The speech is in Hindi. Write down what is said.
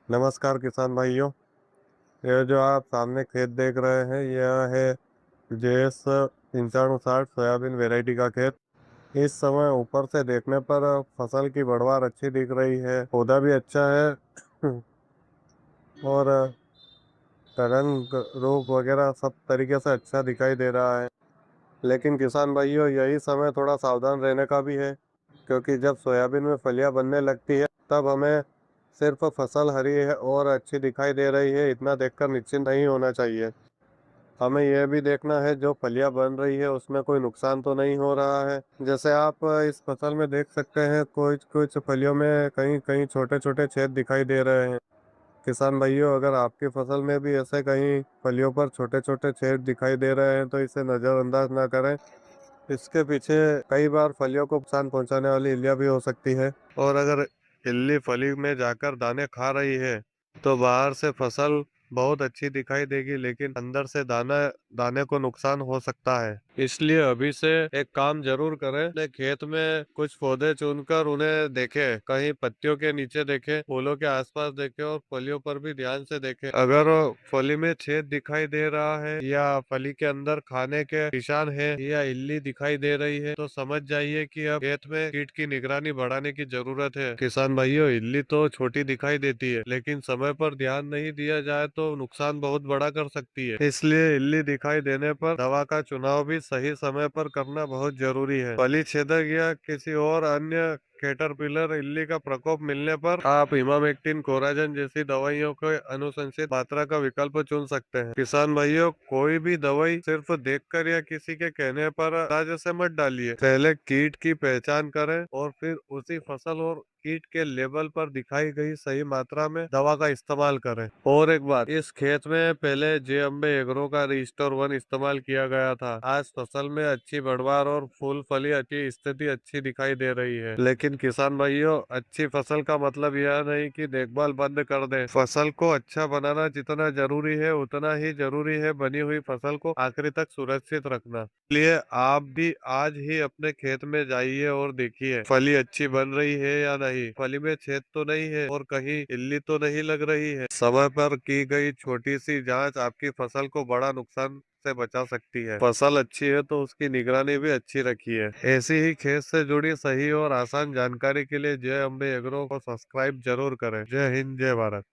नमस्कार किसान भाइयों। ये जो आप सामने खेत देख रहे हैं यह है जेएस 9560 सोयाबीन वैरायटी का खेत। इस समय ऊपर से देखने पर फसल की बढ़वार अच्छी दिख रही है, पौधा भी अच्छा है और रंग रूप वगैरह सब तरीके से अच्छा दिखाई दे रहा है। लेकिन किसान भाइयों यही समय थोड़ा सावधान रहने का भी है, क्योंकि जब सोयाबीन में फलियां बनने लगती है तब हमें सिर्फ फसल हरी है और अच्छी दिखाई दे रही है इतना देखकर निश्चिंत नहीं होना चाहिए। हमें यह भी देखना है जो फलियां बन रही है उसमें कोई नुकसान तो नहीं हो रहा है। जैसे आप इस फसल में देख सकते हैं, कुछ कुछ फलियों में कहीं कहीं छोटे छोटे छेद दिखाई दे रहे हैं। किसान भाइयों, अगर आपकी फसल में भी ऐसे कहीं फलियों पर छोटे छोटे छेद दिखाई दे रहे हैं तो इसे नजरअंदाज ना करें। इसके पीछे कई बार फलियों को नुकसान पहुंचाने वाली इल्लियां भी हो सकती है, और अगर इल्ली फली में जाकर दाने खा रही है तो बाहर से फसल बहुत अच्छी दिखाई देगी, लेकिन अंदर से दाने को नुकसान हो सकता है। इसलिए अभी से एक काम जरूर करें, अपने खेत में कुछ पौधे चुनकर उन्हें देखें, कहीं पत्तियों के नीचे देखें, फूलों के आसपास देखें और फलियों पर भी ध्यान से देखें। अगर फली में छेद दिखाई दे रहा है या फली के अंदर खाने के निशान है या इल्ली दिखाई दे रही है तो समझ जाइए कि अब खेत में कीट की निगरानी बढ़ाने की जरूरत है। किसान भाइयों, इल्ली तो छोटी दिखाई देती है, लेकिन समय पर ध्यान नहीं दिया जाए तो नुकसान बहुत बड़ा कर सकती है। इसलिए इल्ली दिखाई देने पर दवा का चुनाव भी सही समय पर करना बहुत जरूरी है। फली छेदक या किसी और अन्य कैटरपिलर इल्ली का प्रकोप मिलने पर आप इमामेक्टिन, कोराजन जैसी दवाइयों के अनुशंसित मात्रा का विकल्प चुन सकते हैं। किसान भाइयों, कोई भी दवाई सिर्फ देखकर या किसी के कहने पर अंदाजे से मत डालिए। पहले कीट की पहचान करें और फिर उसी फसल और कीट के लेबल पर दिखाई गई सही मात्रा में दवा का इस्तेमाल करें। और एक बात, इस खेत में पहले जे अम्बे एग्रो का रिस्टोर 1 इस्तेमाल किया गया था। आज फसल में अच्छी बढ़वार और फूल फली अच्छी स्थिति अच्छी दिखाई दे रही है। लेकिन किसान भाइयों, अच्छी फसल का मतलब यह नहीं कि देखभाल बंद कर दें। फसल को अच्छा बनाना जितना जरूरी है उतना ही जरूरी है बनी हुई फसल को आखिरी तक सुरक्षित रखना। इसलिए आप भी आज ही अपने खेत में जाइए और देखिए फली अच्छी बन रही है या नहीं, फली में छेद तो नहीं है और कहीं इल्ली तो नहीं लग रही है। समय पर की गई छोटी सी जांच आपकी फसल को बड़ा नुकसान से बचा सकती है। फसल अच्छी है तो उसकी निगरानी भी अच्छी रखिए। ऐसी ही खेत से जुड़ी सही और आसान जानकारी के लिए जय अम्बे एग्रो को सब्सक्राइब जरूर करें। जय हिंद, जय भारत।